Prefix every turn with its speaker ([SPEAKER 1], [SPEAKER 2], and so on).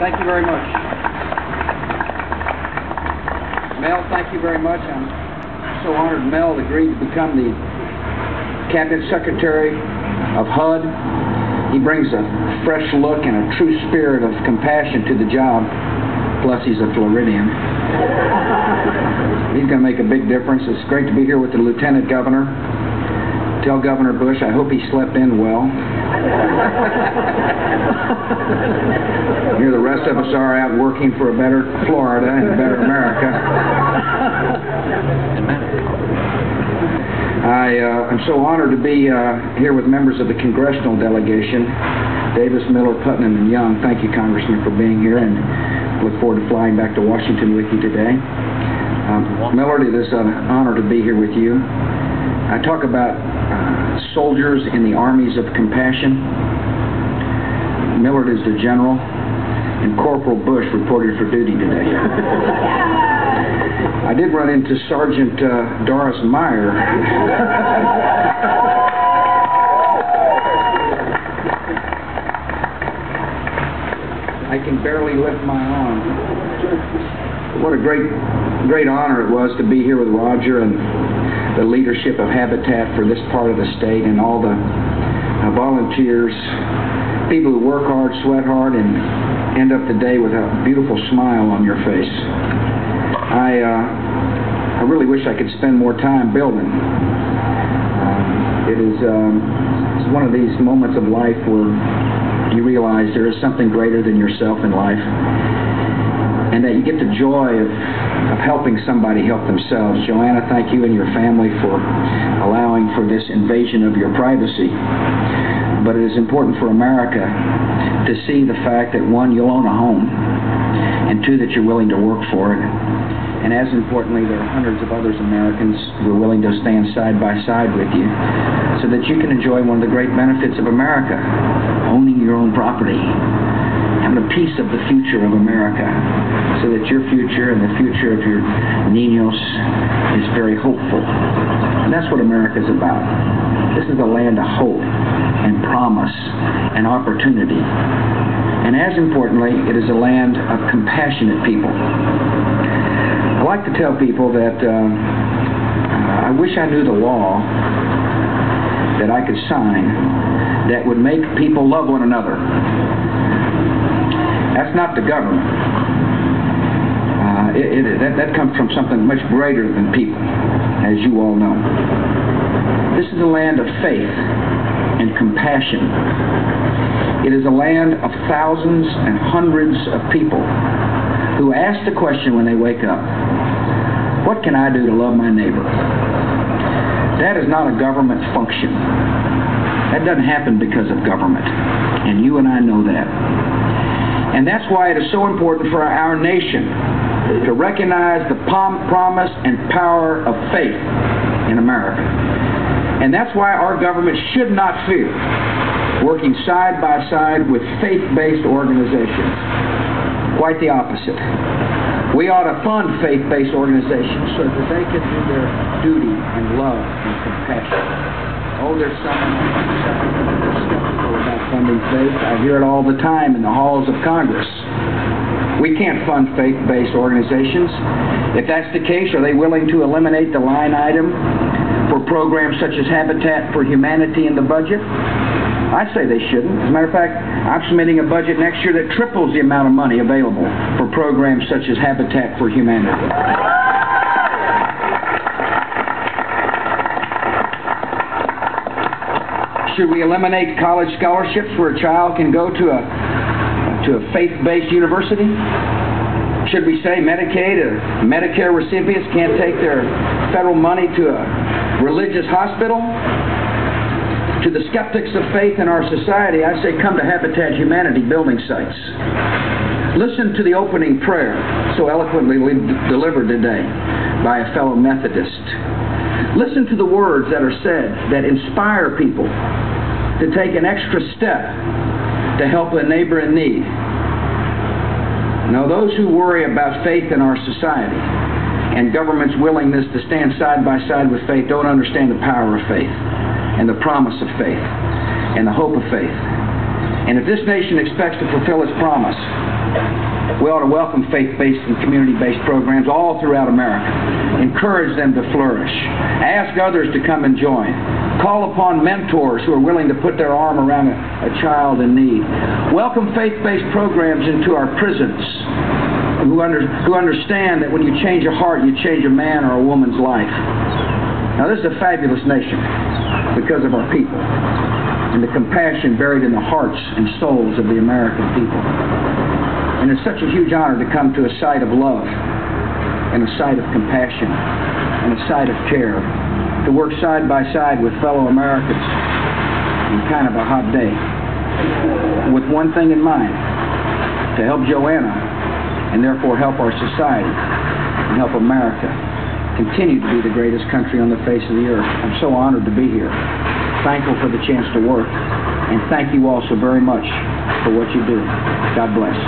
[SPEAKER 1] Thank you very much. Mel, thank you very much. I'm so honored Mel agreed to become the Cabinet Secretary of HUD. He brings a fresh look and a true spirit of compassion to the job. Plus, he's a Floridian. He's going to make a big difference. It's great to be here with the Lieutenant Governor. Tell Governor Bush I hope he slept in well. Here the rest of us are out working for a better Florida and a better America. I'm so honored to be here with members of the congressional delegation, Davis, Miller, Putnam, and Young. Thank you, Congressman, for being here, and look forward to flying back to Washington with you today. Millard, it is an honor to be here with you. I talk about soldiers in the armies of compassion. Millard is the general, and Corporal Bush reported for duty today. I did run into Sergeant Doris Meyer. I can barely lift my arm. What a great honor it was to be here with Roger and the leadership of Habitat for this part of the state, and all the volunteers, people who work hard, sweat hard, and end up the day with a beautiful smile on your face. I really wish I could spend more time building. It's one of these moments of life where you realize there is something greater than yourself in life, and that you get the joy of helping somebody help themselves. Joanna, thank you and your family for allowing for this invasion of your privacy. But it is important for America to see the fact that, one, you'll own a home, and two, that you're willing to work for it. And as importantly, there are hundreds of others Americans who are willing to stand side by side with you so that you can enjoy one of the great benefits of America, owning your own property, having a piece of the future of America, so that your future and the future of your niños is very hopeful. And that's what America's about. This is a land of hope and promise and opportunity. And as importantly, it is a land of compassionate people. I like to tell people that I wish I knew the law that I could sign that would make people love one another. That's not the government. That comes from something much greater than people, as you all know. This is a land of faith and compassion. It is a land of thousands and hundreds of people who ask the question when they wake up, what can I do to love my neighbor? That is not a government function. That doesn't happen because of government, and you and I know that. And that's why it is so important for our nation to recognize the promise and power of faith in America. And that's why our government should not fear working side by side with faith-based organizations. Quite the opposite. We ought to fund faith-based organizations so that they can do their duty and love and compassion. Oh, there's someone skeptical about funding faith. I hear it all the time in the halls of Congress. We can't fund faith-based organizations. If that's the case, are they willing to eliminate the line item for programs such as Habitat for Humanity in the budget? I say they shouldn't. As a matter of fact, I'm submitting a budget next year that triples the amount of money available for programs such as Habitat for Humanity. Should we eliminate college scholarships where a child can go to a faith-based university? Should we say Medicaid or Medicare recipients can't take their federal money to a religious hospital? To the skeptics of faith in our society, I say come to Habitat Humanity building sites. Listen to the opening prayer so eloquently delivered today by a fellow Methodist. Listen to the words that are said that inspire people to take an extra step to help a neighbor in need. Now, those who worry about faith in our society and government's willingness to stand side by side with faith don't understand the power of faith and the promise of faith and the hope of faith. And if this nation expects to fulfill its promise, we ought to welcome faith-based and community-based programs all throughout America. Encourage them to flourish. Ask others to come and join. Call upon mentors who are willing to put their arm around a child in need. Welcome faith-based programs into our prisons who understand that when you change a heart, you change a man or a woman's life. Now, this is a fabulous nation because of our people and the compassion buried in the hearts and souls of the American people. And it's such a huge honor to come to a site of love and a site of compassion and a site of care, to work side by side with fellow Americans in kind of a hot day, with one thing in mind: to help Joanna and therefore help our society and help America continue to be the greatest country on the face of the earth. I'm so honored to be here, thankful for the chance to work, and thank you all so very much for what you do. God bless.